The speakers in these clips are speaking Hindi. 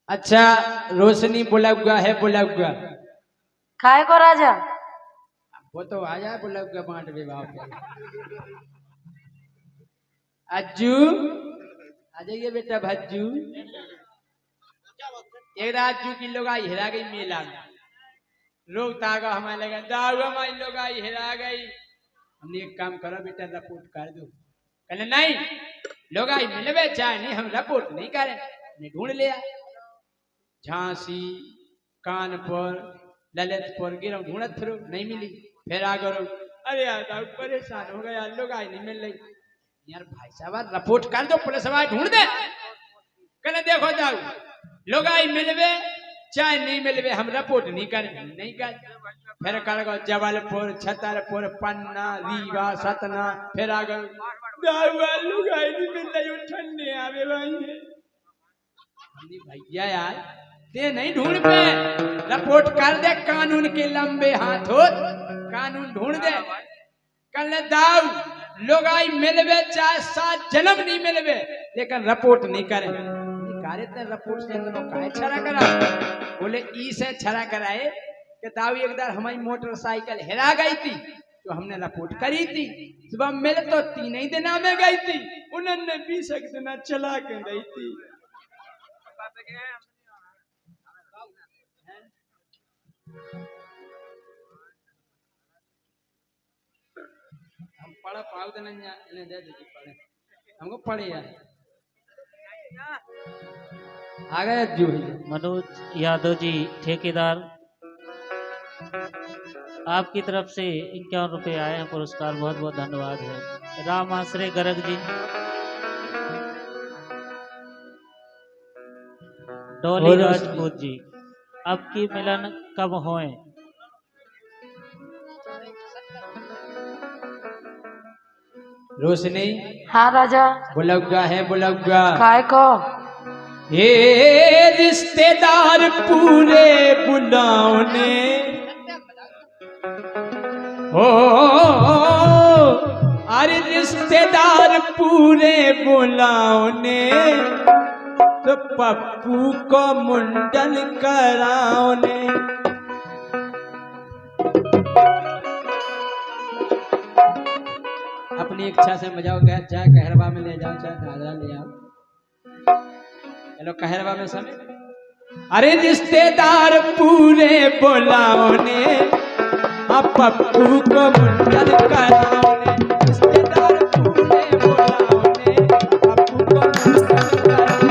अच्छा रोशनी बुलगुआ है बुलगुआ खाए को राजा वो तो आ जाए बुलगुआ बांट दे बाप अज्जू आ जाइए बेटा भज्जू एक रात अज्जू की लोग आई हिरा गई मेला में लोग तागा हमारे लगे दाऊ हमारी लोग आई हिरा गई हमने एक काम करो बेटा रिपोर्ट कर दो कहले नहीं लोग आई मिलवे चाहे नहीं हम रिपोर्ट नहीं करें ने ढूंढ लिया झांसी कानपुर ललितपुर गिरो ढूंढत फिरो नहीं मिली फिर आ करो अरे यार दाऊ परेशान हो गया लोग आई नहीं मिल रही यार भाई साहब रिपोर्ट कर दो पुलिस वाले ढूंढ दे कहले देखो दाऊ लोग आई मिलवे चाहे नहीं मिलवे हम रिपोर्ट नहीं करें नहीं कर फिर कर गो जबलपुर छतरपुर पन्ना रीवा सतना फिर आ गए लोग आई नहीं मिल रही ठंडे आवे भाई भैया यार ते नहीं ढूंढ पे रिपोर्ट कर दे कानून के लंबे हाथ हो कानून ढूंढ दे कल दाऊ लोग आई मिलवे चाहे 7 जन्म नहीं मिलवे लेकिन रिपोर्ट नहीं करे रिपोर्ट से काहे छरा करा बोले ई से छरा कराए कि दाऊ एक बार हमारी मोटरसाइकिल हिरा गई थी तो हमने रिपोर्ट करी थी सुबह मिल तो 3 ही दिन में गई थी उन्होंने 20 दिन चला के गई थी हम पढ़ा पाऊ तो नहीं इन्हें दे दीजिए पढ़े हमको पढ़े यार आ गए अज्जू मनोज यादव जी ठेकेदार आपकी तरफ से 51 रुपए आए हैं पुरस्कार बहुत बहुत धन्यवाद है। राम आश्रय गर्ग जी डॉली राजपूत जी आपकी मिलन कब होए रोशनी हाँ राजा बुलगुआ है बुलगुआ खाए को ये रिश्तेदार पूरे बुलाने ओ अरे रिश्तेदार पूरे बुलाने तो पप्पू को मुंडन कराने अपनी इच्छा से मजाओ चाहे कहरवा में ले जाओ चाहे दादरा ले आओ चलो कहरवा में समय अरे रिश्तेदार पूरे बुलाने अब पप्पू को मुंडन कराने रिश्तेदार पूरे बुलाने पप्पू को मुंडन कराने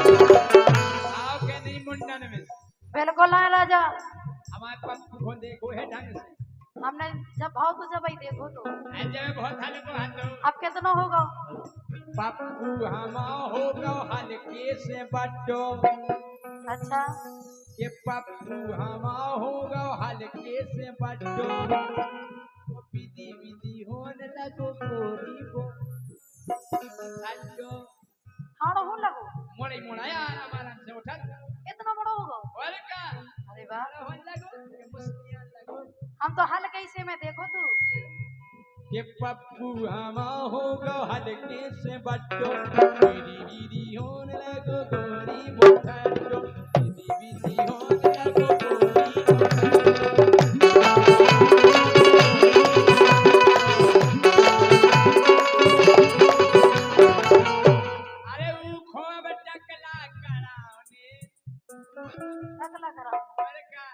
आओ के नहीं मुंडन में बिल्कुल है राजा हमारे पप्पू को देखो है ढंग से हमने जब भाव तो जब ही देखो तो जब बहुत हाल को हाथ दो अब कितना होगा पप्पू हमा होगा हल्के से बट्टो अच्छा के पप्पू हमा होगा हल्के से बट्टो विधि विधि होने लगो गोरी को हल्को हाँ हो लगो मोड़े मोड़ाया हमारा से उठा इतना बड़ा होगा और का अरे वाह हो लगो मुस्किन लगो हम तो हल कैसे में देखो तू के पप्पू हमा होगा हल्के से बट्टो विधि विधि होने लगो गोरी बोठो विधि विधि होने लगो गोरी अरे वो खोब टकला कराने टकला करा और का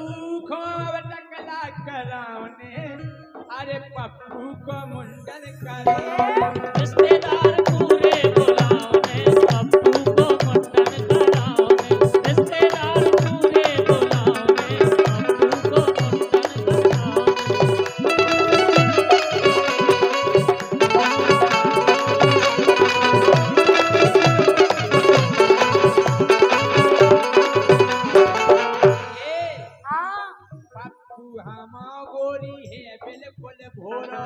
वो खोब टकला कराने अरे पप्पू को मुंडन करे रिश्तेदार पूरे बुलाने पप्पू को मुंडन कराने रिश्तेदार पूरे बुलाने पप्पू को मुंडन हाँ पप्पू हमा गोरी है बिल्कुल भोरा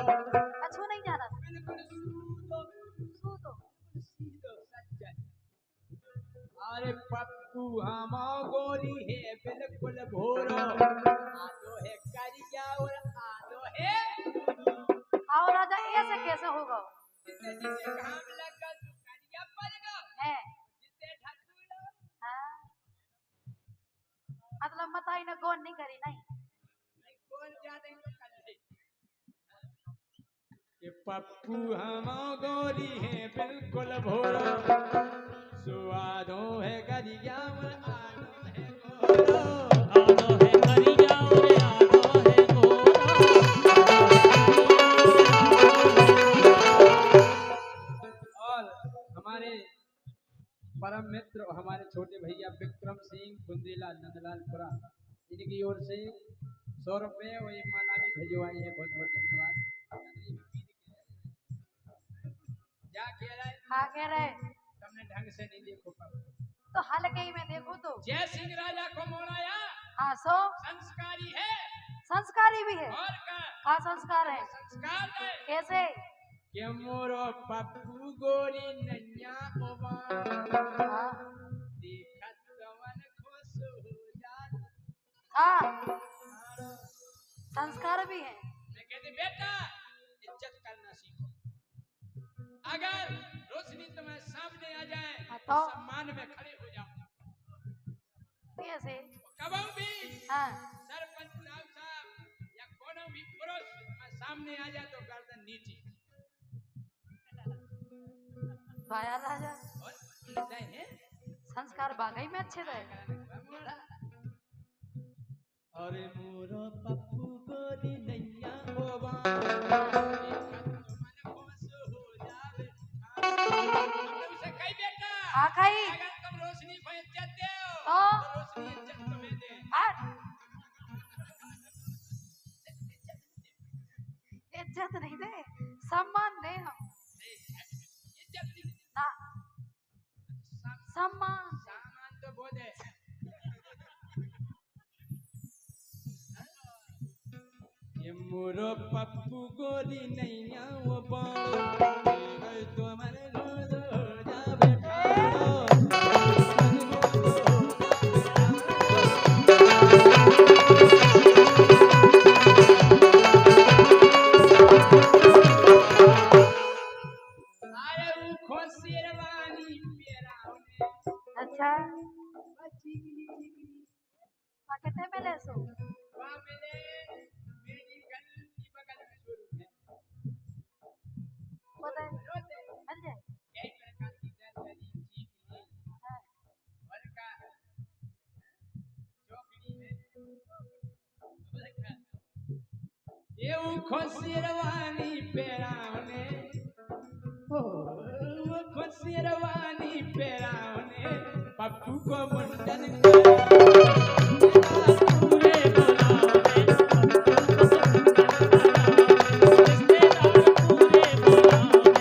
अच्छो नहीं जाना बिल्कुल सूदो जिसे घाम लगा सुखड़िया पड़ गो है जिसे ढकूलो हाँ मतलब मताई ने कौन नहीं करी नहीं नहीं कौन जाने को कर ले ये पप्पू हम गोरी है बिल्कुल भोरा सुआदो है गरिया और आनो है गोरा आदो है करिया और आदो है गोरा और हमारे परम मित्र हमारे छोटे भैया विक्रम सिंह बुंदीलाल नंदलालपुरा इनकी ओर से 100 रुपए और ये माला भी भिजवाई है बहुत बहुत धन्यवाद क्या कह रहा है हाँ कह रहे तुमने ढंग से नहीं देखो पाओ तो हल्के ही में देखो तो जय सिंह राजा को मोड़ाया हाँ सो संस्कारी है संस्कारी भी है और का संस्कार है संस्कार है कैसे कि मोरो पप्पू गोरी नैया ओबा हाँ देखत कवन खुश हो जात हाँ संस्कार भी है मैं कहती बेटा इज्जत करना सीखो अगर रोशनी तुम्हारे सामने आ जाए हाँ, तो तो? सम्मान में खड़े हो जाओ कैसे कभी भी हाँ सरपंच साहब या कोनो भी पुरुष तुम्हारे सामने आ जाए तो गर्दन नीचे भाया राजा और नहीं है संस्कार बागई में अच्छे थे अरे मोरो पप्पू गोरी नैया ओबा आखाई अगर तुम रोशनी को इज्जत दे तो? रोशनी इज्जत तुम्हें दे इज्जत नहीं दे सम्मान दे हम इज्जत नहीं ना सम्मान सामान तो बहुत है ये मोरो पप्पू गोरी नैया वो बाण तो मन गोद जा बेटा आरे वो खोसिरवानी पेरावने अच्छा बच्ची की कितने में ले सो वहाँ मेरे मेडिकल की बगल में शोरूम है पता है रोते मिल जाए कई प्रकार की जानकारी चीख ली हाँ, और का चौकड़ी में ये वो खोसिरवानी पेरावने ओ वो खोसिरवानी पेरावने पप्पू को मुंडन पूरे बुलावे रिश्तेदार पूरे बुलावे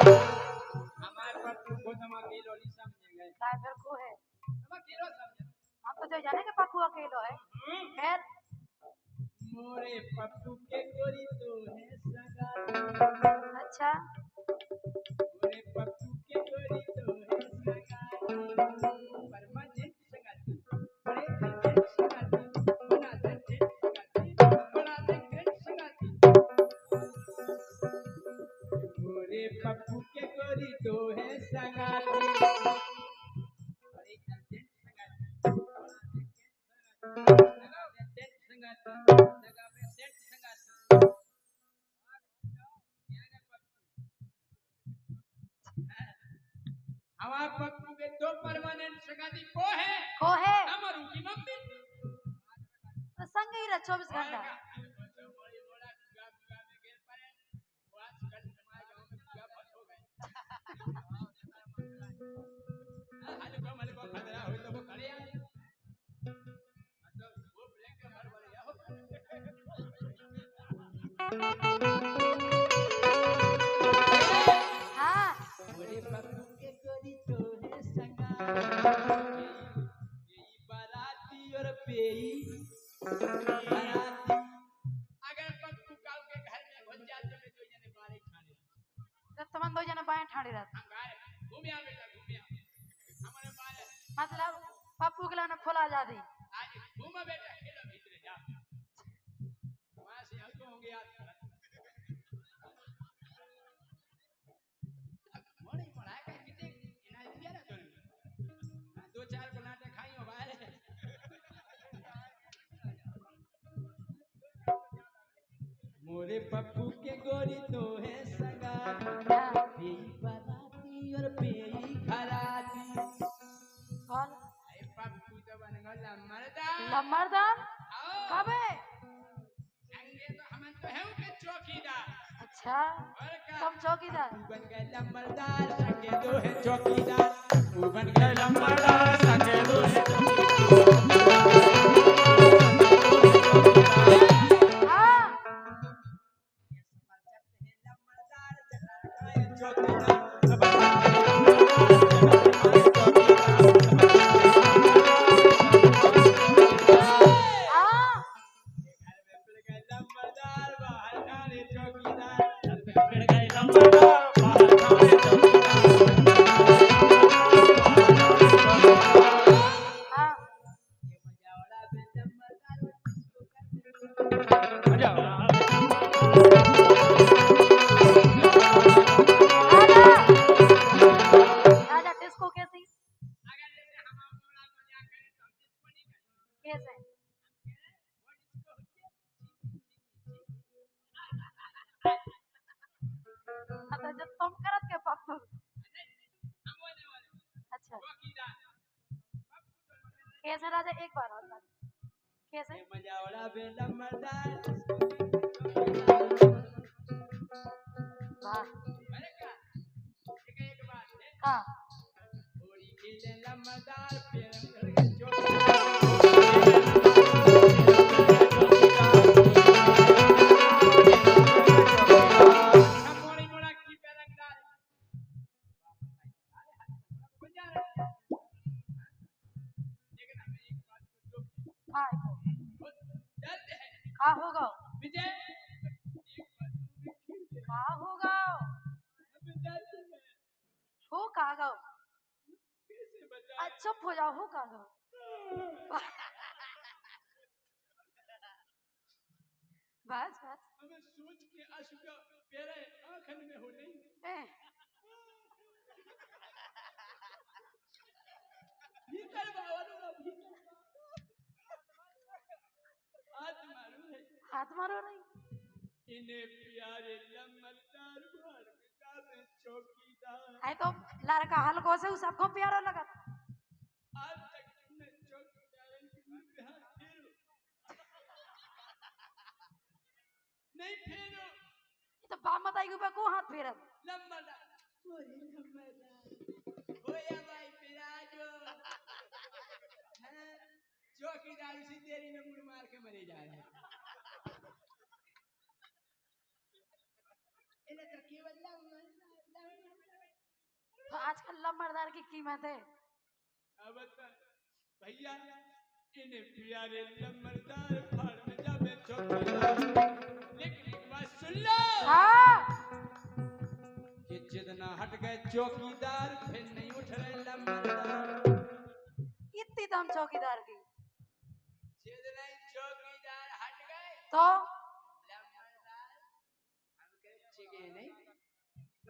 हमारे पप्पू को धमाकेलो नहीं समझेंगे टाइगर को है धमाकेलो समझे हम तो जो जाने के पक्कू अकेलो है खैर मोरे पप्पू के गोरी तो है सगा अच्छा मोरे पप्पू के गोरी तो है सगा परमानेंट सगाती बड़े कंटेंट सगाती बड़ा कंटेंट सगाती बड़ा कंटेंट सगाती मोरे पप्पू के गोरी तो है सगाती बड़े कंटेंट सगाती बड़ा कंटेंट सगाती जगह पे सेट सगाती हमारे पप्पू के 2 परमानेंट सगाती को है हमारू की मम्मी तो संग ही रह 24 घंटा हाँ बड़े पप्पू बाराती और पेई बाराती अगर पप्पू काऊ के घर में घुस जाए तो मैं दो जने बारे खाने तो तुम दो जने बाएं ठाड़ी रहते हम गाय घूमिया बेटा घूमिया हमारे बारे मतलब पप्पू के लाने फुल आजादी आज घूमा बेटा खेलो भीतर जा वहां से हम तो होंगे याद मोड़ी पढ़ाई का कितने इनाय दिया ना तूने दो चार बनाते खाई हो बाहर मोरे पप्पू के गोरी तो है सगा पेई बाराती और पेई खराती कौन अरे पप्पू तो बन गया मर्दा लम्बरदार आओ कबे संगे तो हम तो है के चौकीदार अच्छा और का तुम चौकीदार तू बन गए लंबरदार संगे दो है चौकीदार तू बन गए लंबरदार संगे दो है हाँ हाँ हाँ राजा डिस्को कैसी कैसे अच्छा जो तुम करत के पप्पू अच्छा कैसे राजा एक बार और बता। कैसे वाह हाँ हाँ कहा होगा कहा होगा हो कहा गो अच्छा हो जाओ हो कहा गो बस बस हमें सोच के आंसू का प्यारे आंखन में हो नहीं ए, भीतर बावलो ना भीतर हाथ मारू है हाथ मारो नहीं इन्हें प्यारे लम्बरदार भर में जावे चौकीदार आई तो लड़का हल्को से सबको प्यारा लगा आज तक तुमने चौकीदार की मुझे हाथ फेरो नहीं फेरो तो बाप बताई ऊपर को हाथ फेरत लम्बरदार ओए लम्बरदार होया भाई पिराजो हैं चौकीदार उसी देरी में मुड़ मार के मरे जा रहे हैं इन्हें तो केवल तो आजकल लम्बरदार की कीमत है अब भैया इन्हें प्यारे लम्बरदार फाड़ में जावे चौकीदार लेकिन एक बात सुन लो हाँ कि जितना हट गए चौकीदार फिर नहीं उठ रहे लम्बरदार इतनी दम चौकीदार की जितना ही चौकीदार हट गए तो लम्बरदार हम करे चिगे नहीं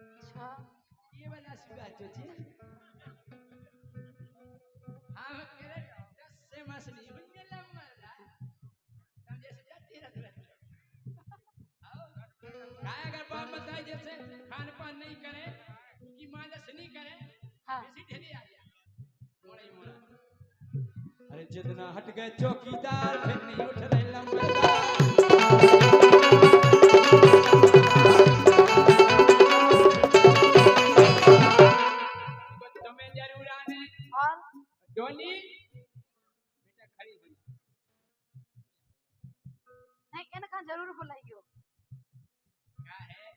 अच्छा ये वाला सुगा चोचे हम करे 10 से मछली बन लम्बरदार हम जैसे जाते रहते काय अगर बाप बताए जैसे खान पान नहीं करे की मालिश नहीं करे हाँ बेसी ढेले आ गया मोड़ा ही मोड़ा अरे जितना हट गए चौकीदार फिर नहीं उठ रहे लम्बरदार तुम्हें जरूर आने और डोली बेटा खड़ी हुई नहीं इनका जरूर बुलाइयो क्या है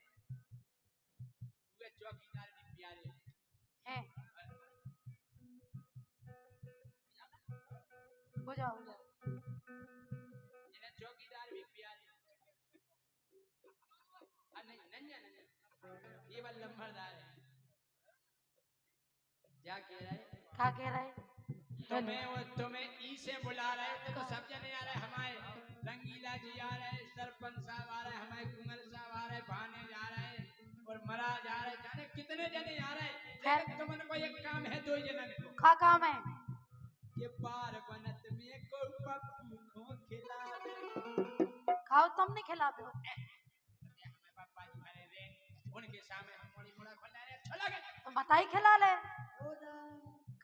पूरे चौकीदार भी प्यारे है हो जाओ हो जाओ। इन्हें चौकीदार भी प्यारे नहीं नन्या नन्या ये वाला लंबरदार है क्या कह रहा है क्या कह रहा है? तुम्हें ई से बुला रहे थे तो सब जने आ रहे हमारे रंगीला जी आ रहे सरपंच साहब आ रहे हमारे कुंवर साहब आ रहे भाने जा रहे और मरा जा रहे जाने कितने जने आ रहे लेकिन तुमने को एक काम है दो जने को क्या काम है? ये पार बनत में को पप्पू को खिला दे खाओ तुम नहीं खिला दो। हमें पापा जी भरे रे उनके सामने हम मोड़ी मोड़ा खोल रहे अच्छा लगे तो बताई खिला ले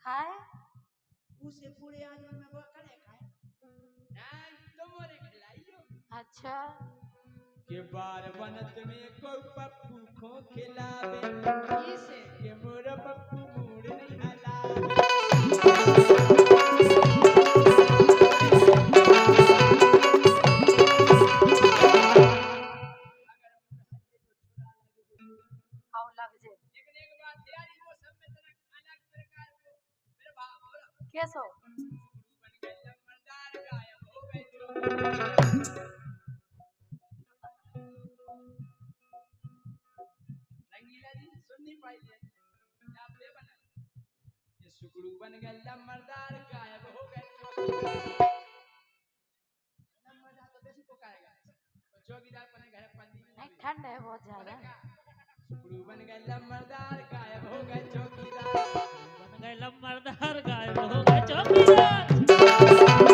खाए उसे पूरे आजमन में वो करे खाए नहीं तुम्हारे खिलाइयो अच्छा के बार बनत में को पप्पू को खिलावे इसे के मोर पप्पू मूड नहीं हलावे खाओ लग जे लेकिन एक बात यार वो सब में तरह अलग प्रकार को मेरे भाव बोलो कैसो बन गए लमरदार गायब हो गए रंगीला जी सुन नहीं पाई थे आप ले बना ये सुकड़ू बन गए लमरदार गायब हो गए लमरदार तो बेसी पुकारेगा और चौकीदार पने घर पंदी नहीं ठंड है बहुत ज्यादा। सुकड़ू बन गए लमरदार गायब हो गए चौकीदार बन गए लम्बरदार गायब हो गए चौकीदार।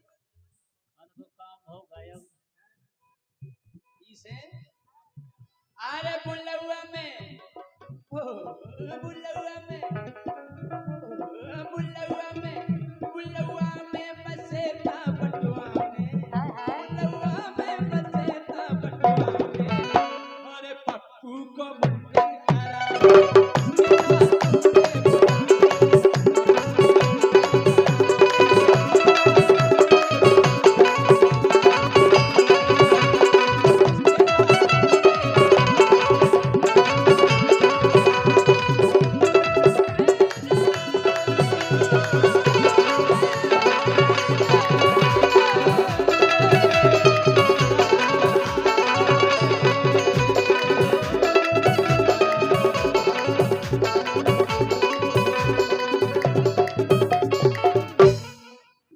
अनुभव काम हो गायब इसे अरे बुल्लुआ में बुल्लुआ में बुल्लुआ में बसे था बटुआ में बुल्लुआ में बसे था बटुआ में अरे पप्पू को मुंडन करा